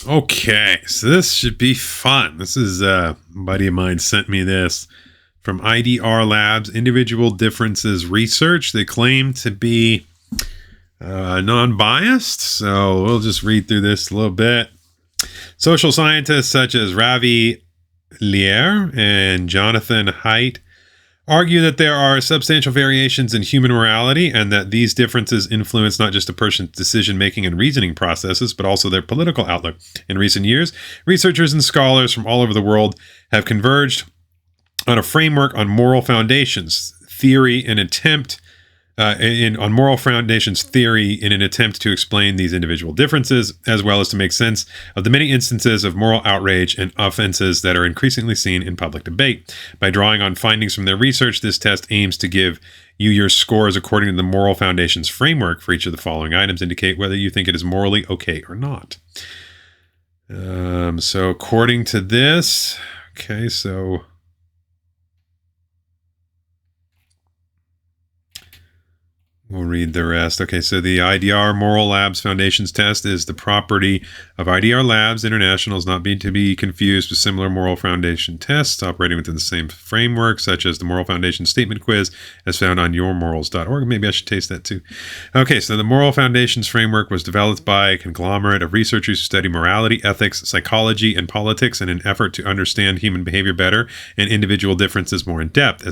Okay, so this should be fun. This is a buddy of mine sent me this from IDR Labs, Individual Differences Research. They claim to be non-biased, so we'll just read through this a little bit. Social scientists such as Ravi Lier and Jonathan Haidt argue that there are substantial variations in human morality and that these differences influence not just a person's decision-making and reasoning processes, but also their political outlook. In recent years, researchers and scholars from all over the world have converged on a framework on moral foundations theory in an attempt to explain these individual differences, as well as to make sense of the many instances of moral outrage and offenses that are increasingly seen in public debate. By drawing on findings from their research, this test aims to give you your scores according to the moral foundations framework. For each of the following items, indicate whether you think it is morally okay or not. So according to this, okay, so we'll read the rest. Okay, so the IDR Moral Labs Foundations test is the property of IDR Labs International, is not to be confused with similar moral foundation tests operating within the same framework, such as the Moral Foundation Statement Quiz, as found on yourmorals.org. Maybe I should taste that too. Okay, so the Moral Foundations framework was developed by a conglomerate of researchers who study morality, ethics, psychology, and politics in an effort to understand human behavior better and individual differences more in depth.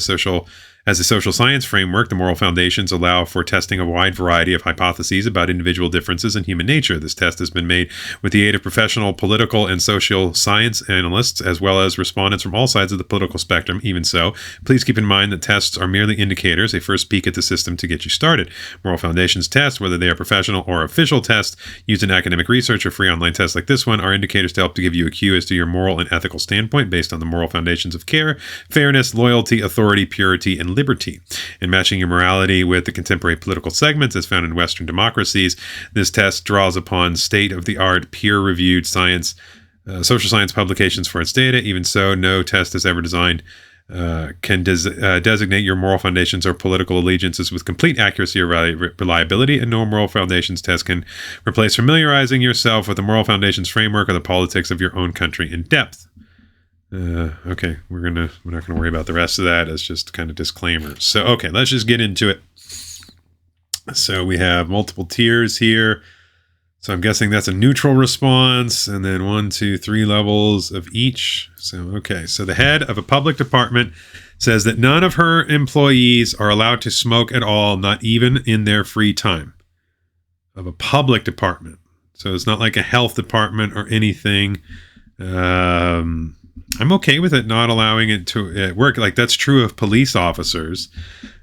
As a social science framework, the moral foundations allow for testing a wide variety of hypotheses about individual differences in human nature. This test has been made with the aid of professional, political, and social science analysts, as well as respondents from all sides of the political spectrum. Even so, please keep in mind that tests are merely indicators, a first peek at the system to get you started. Moral foundations tests, whether they are professional or official tests, used in academic research or free online tests like this one, are indicators to help to give you a cue as to your moral and ethical standpoint based on the moral foundations of care, fairness, loyalty, authority, purity, and liberty. In matching your morality with the contemporary political segments as found in Western democracies, this test draws upon state-of-the-art, peer-reviewed social science publications for its data. Even so, no test is ever designed can designate your moral foundations or political allegiances with complete accuracy or reliability, and no moral foundations test can replace familiarizing yourself with the moral foundations framework or the politics of your own country in depth. Okay, we're not gonna worry about the rest of that as just kind of disclaimers. So, okay, let's just get into it. So we have multiple tiers here. So I'm guessing that's a neutral response, and then 1, 2, 3 levels of each. So, okay, so the head of a public department says that none of her employees are allowed to smoke at all, not even in their free time. Of a public department. So it's not like a health department or anything. I'm okay with it not allowing it to work. Like, that's true of police officers.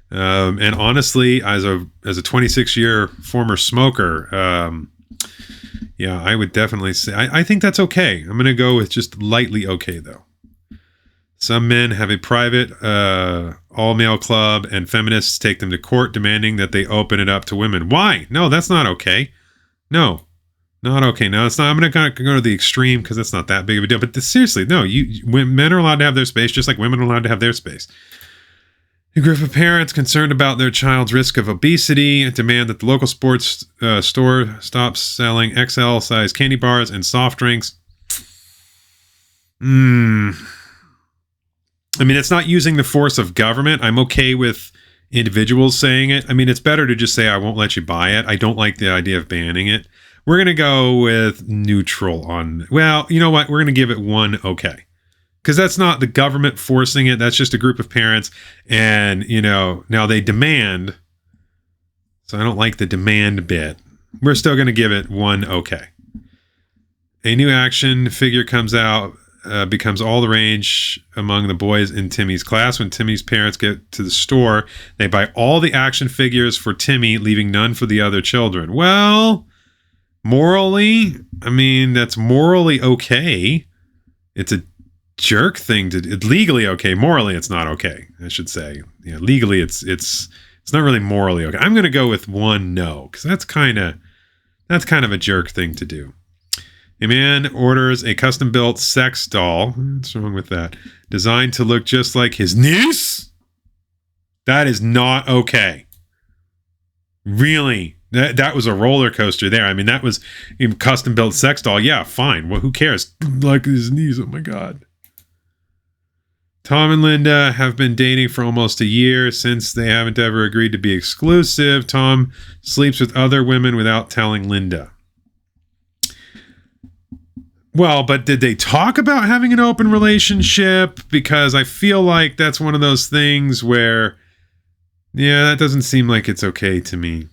And honestly, as a 26-year former smoker, yeah, I would definitely say, I think that's okay. I'm going to go with just lightly okay, though. Some men have a private all-male club, and feminists take them to court demanding that they open it up to women. Why? No, that's not okay. No. Not okay. Now, it's not. I'm going to go to the extreme because that's not that big of a deal. But seriously, no. Men are allowed to have their space, just like women are allowed to have their space. A group of parents concerned about their child's risk of obesity demand that the local sports store stops selling XL-size candy bars and soft drinks. I mean, it's not using the force of government. I'm okay with individuals saying it. I mean, it's better to just say, I won't let you buy it. I don't like the idea of banning it. We're going to go with neutral on, well, you know what? We're going to give it 1 okay. Because that's not the government forcing it. That's just a group of parents. And, now they demand. So I don't like the demand bit. We're still going to give it 1 okay. A new action figure comes out, becomes all the rage among the boys in Timmy's class. When Timmy's parents get to the store, they buy all the action figures for Timmy, leaving none for the other children. Well, morally, I mean, that's morally okay. It's a jerk thing it's legally okay. Morally, it's not okay, I should say. Legally, it's not really morally okay. I'm going to go with 1 no, because that's kind of a jerk thing to do. A man orders a custom-built sex doll. What's wrong with that? Designed to look just like his niece? That is not okay. Really? That was a roller coaster there. I mean, that was a custom built sex doll. Yeah, fine. Well, who cares? Like his knees. Oh my God. Tom and Linda have been dating for almost a year since they haven't ever agreed to be exclusive. Tom sleeps with other women without telling Linda. Well, but did they talk about having an open relationship? Because I feel like that's one of those things where, yeah, that doesn't seem like it's okay to me.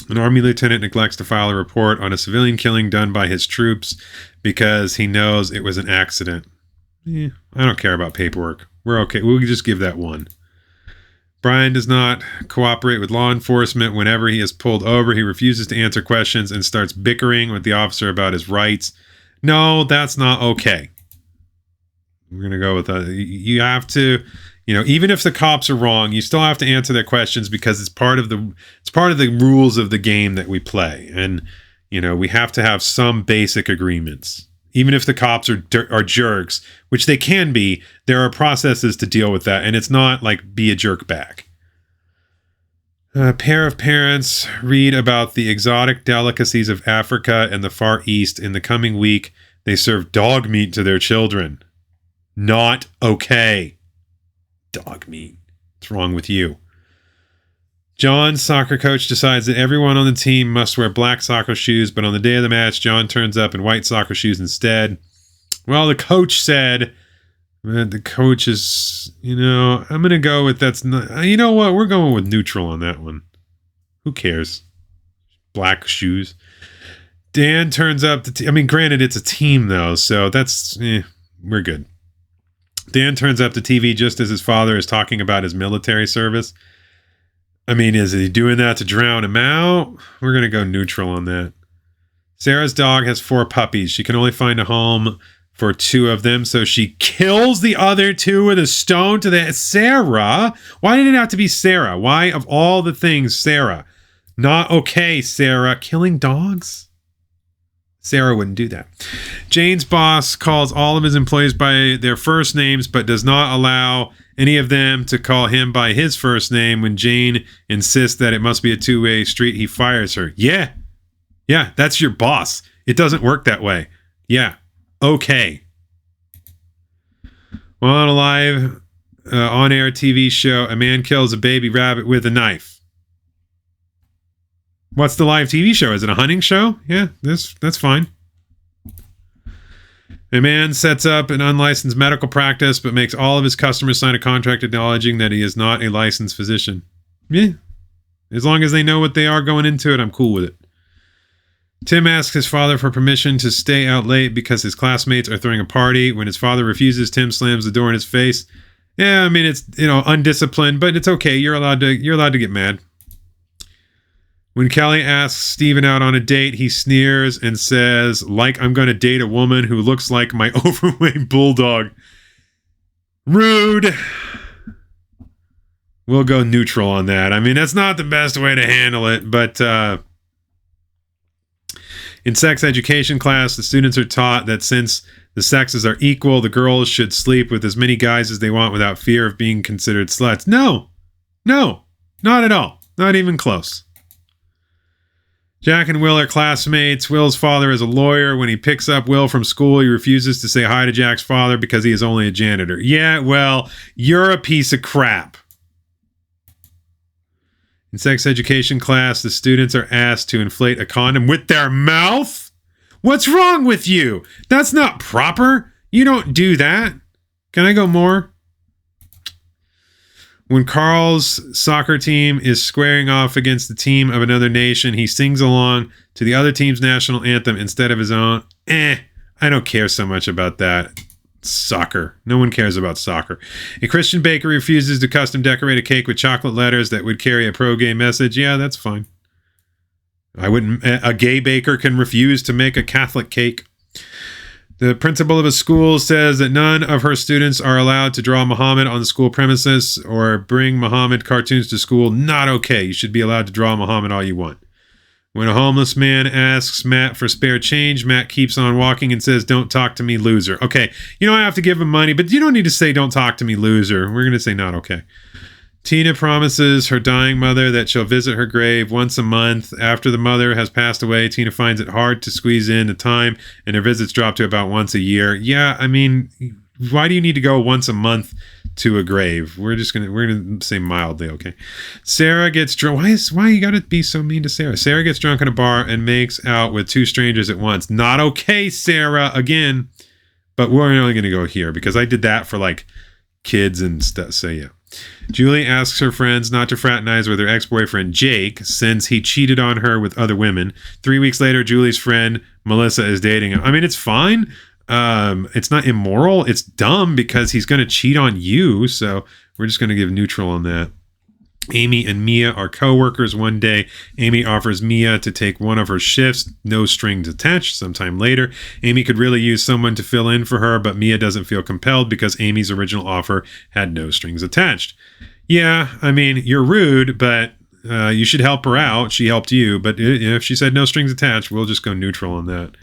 An Army lieutenant neglects to file a report on a civilian killing done by his troops because he knows it was an accident. I don't care about paperwork. We're okay. We'll just give that 1. Brian does not cooperate with law enforcement. Whenever he is pulled over, he refuses to answer questions and starts bickering with the officer about his rights. No, that's not okay. We're going to go with that. You have to, even if the cops are wrong, you still have to answer their questions because it's part of the rules of the game that we play. And, we have to have some basic agreements. Even if the cops are jerks, which they can be, there are processes to deal with that, and it's not like be a jerk back. A pair of parents read about the exotic delicacies of Africa and the Far East. In the coming week, they serve dog meat to their children. Not okay. Dog meat. What's wrong with you? John's soccer coach decides that everyone on the team must wear black soccer shoes, but on the day of the match, John turns up in white soccer shoes instead. Well, the coach said, the coach is, I'm going to go with that's not, you know what? We're going with neutral on that one. Who cares? Black shoes. Dan turns up, granted, it's a team though, so that's, we're good. Dan turns up the TV just as his father is talking about his military service. Is he doing that to drown him out? We're going to go neutral on that. Sarah's dog has 4 puppies. She can only find a home for 2 of them, so she kills the other 2 with a stone to the... Sarah? Why did it have to be Sarah? Why, of all the things, Sarah? Not okay, Sarah. Killing dogs? Sarah wouldn't do that. Jane's boss calls all of his employees by their first names, but does not allow any of them to call him by his first name. When Jane insists that it must be a 2-way street, he fires her. Yeah, that's your boss. It doesn't work that way. Yeah, okay. Well, on a live on-air TV show, a man kills a baby rabbit with a knife. What's the live TV show? Is it a hunting show? Yeah, that's fine. A man sets up an unlicensed medical practice, but makes all of his customers sign a contract acknowledging that he is not a licensed physician. Yeah. As long as they know what they are going into it, I'm cool with it. Tim asks his father for permission to stay out late because his classmates are throwing a party. When his father refuses, Tim slams the door in his face. Yeah, it's, undisciplined, but it's okay. You're allowed to get mad. When Kelly asks Steven out on a date, he sneers and says, like I'm going to date a woman who looks like my overweight bulldog. Rude. We'll go neutral on that. That's not the best way to handle it, but in sex education class, the students are taught that since the sexes are equal, the girls should sleep with as many guys as they want without fear of being considered sluts. No, not at all. Not even close. Jack and Will are classmates. Will's father is a lawyer. When he picks up Will from school, he refuses to say hi to Jack's father because he is only a janitor. Yeah, well, you're a piece of crap. In sex education class, the students are asked to inflate a condom with their mouth? What's wrong with you? That's not proper. You don't do that. Can I go more? When Carl's soccer team is squaring off against the team of another nation, he sings along to the other team's national anthem instead of his own. I don't care so much about that. Soccer. No one cares about soccer. A Christian baker refuses to custom decorate a cake with chocolate letters that would carry a pro-gay message. Yeah, that's fine. A gay baker can refuse to make a Catholic cake. The principal of a school says that none of her students are allowed to draw Muhammad on the school premises or bring Muhammad cartoons to school. Not okay. You should be allowed to draw Muhammad all you want. When a homeless man asks Matt for spare change, Matt keeps on walking and says, "Don't talk to me, loser." Okay, you don't have to give him money, but you don't need to say, "Don't talk to me, loser." We're going to say not okay. Tina promises her dying mother that she'll visit her grave once a month. After the mother has passed away, Tina finds it hard to squeeze in the time, and her visits drop to about once a year. Yeah, I mean, why do you need to go once a month to a grave? We're gonna say mildly, okay? Sarah gets drunk. Why you gotta be so mean to Sarah? Sarah gets drunk in a bar and makes out with two strangers at once. Not okay, Sarah. Again, but we're only gonna go here because I did that for like kids and stuff. So yeah. Julie asks her friends not to fraternize with her ex-boyfriend Jake since he cheated on her with other women. 3 weeks later, Julie's friend Melissa is dating him. I mean, it's fine. It's not immoral. It's dumb because he's going to cheat on you. So we're just going to give neutral on that. Amy and Mia are co-workers. One day, Amy offers Mia to take one of her shifts, no strings attached. Sometime later, Amy could really use someone to fill in for her, but Mia doesn't feel compelled because Amy's original offer had no strings attached. Yeah, I mean, you're rude, but you should help her out. She helped you, but if she said no strings attached, we'll just go neutral on that.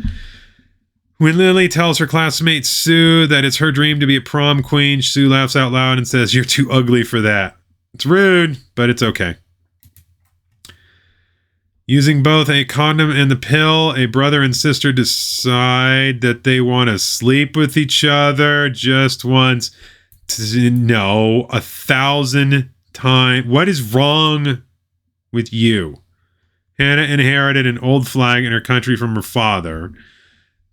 When Lily tells her classmate Sue that it's her dream to be a prom queen, Sue laughs out loud and says, "You're too ugly for that." It's rude, but it's okay. Using both a condom and the pill, a brother and sister decide that they want to sleep with each other just once. No, 1,000 times. What is wrong with you? Hannah inherited an old flag in her country from her father,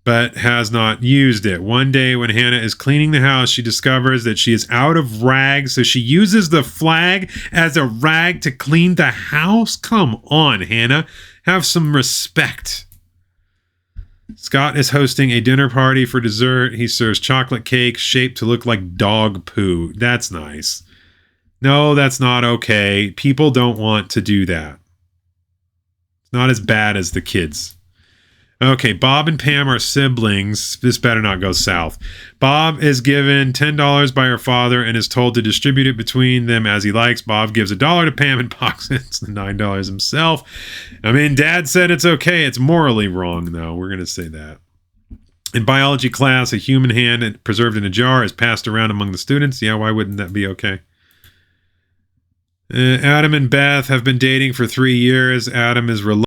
but has not used it. One day when Hannah is cleaning the house, she discovers that she is out of rags, so she uses the flag as a rag to clean the house? Come on, Hannah. Have some respect. Scott is hosting a dinner party for dessert. He serves chocolate cake shaped to look like dog poo. That's nice. No, that's not okay. People don't want to do that. It's not as bad as the kids. Okay, Bob and Pam are siblings. This better not go south. Bob is given $10 by her father and is told to distribute it between them as he likes. Bob gives $1 to Pam and pockets the $9 himself. I mean, Dad said it's okay. It's morally wrong, though. We're going to say that. In biology class, a human hand preserved in a jar is passed around among the students. Yeah, why wouldn't that be okay? Adam and Beth have been dating for 3 years. Adam is reluctant